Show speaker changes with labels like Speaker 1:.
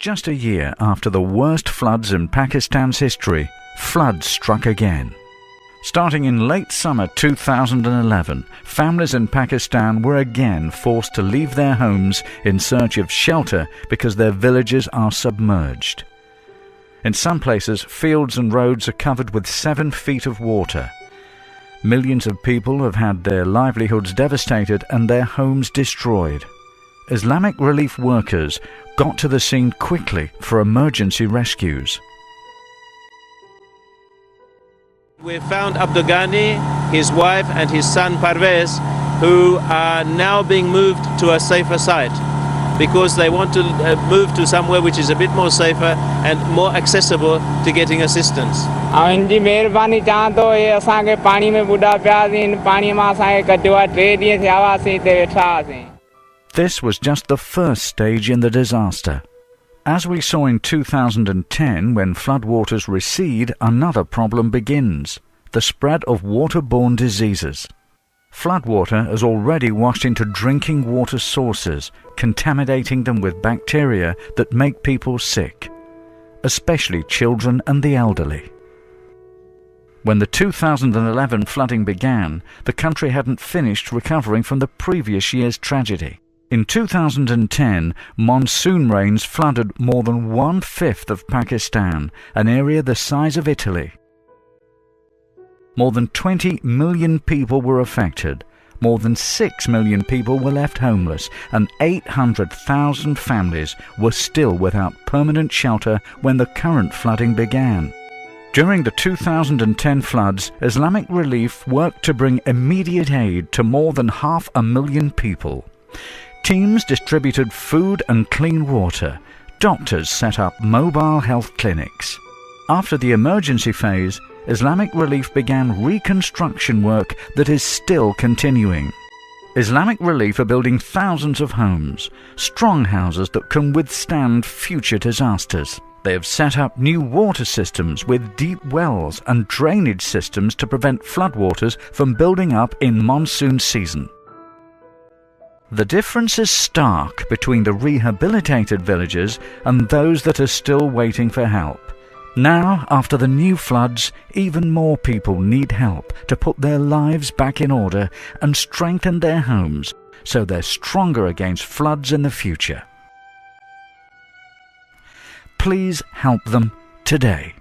Speaker 1: Just a year after the worst floods in Pakistan's history, floods struck again. Starting in late summer 2011, families in Pakistan were again forced to leave their homes in search of shelter because their villages are submerged. In some places, fields and roads are covered with 7 feet of water. Millions of people have had their livelihoods devastated and their homes destroyed. Islamic relief workers got to the scene quickly for emergency rescues.
Speaker 2: We found Abdul Ghani, his wife and his son Parvez, who are now being moved to a safer site because they want to move to somewhere which is a bit more safer and more accessible to getting assistance.
Speaker 1: This was just the first stage in the disaster. As we saw in 2010, when floodwaters recede, another problem begins: the spread of waterborne diseases. Floodwater has already washed into drinking water sources, contaminating them with bacteria that make people sick, especially children and the elderly. When the 2011 flooding began, the country hadn't finished recovering from the previous year's tragedy. In 2010, monsoon rains flooded more than 1/5 of Pakistan, an area the size of Italy. More than 20 million people were affected. More than 6 million people were left homeless, and 800,000 families were still without permanent shelter when the current flooding began. During the 2010 floods, Islamic Relief worked to bring immediate aid to more than 500,000 people. Teams distributed food and clean water. Doctors set up mobile health clinics. After the emergency phase, Islamic Relief began reconstruction work that is still continuing. Islamic Relief are building thousands of homes, strong houses that can withstand future disasters. They have set up new water systems with deep wells and drainage systems to prevent floodwaters from building up in monsoon season. The difference is stark between the rehabilitated villages and those that are still waiting for help. Now, after the new floods, even more people need help to put their lives back in order and strengthen their homes so they're stronger against floods in the future. Please help them today.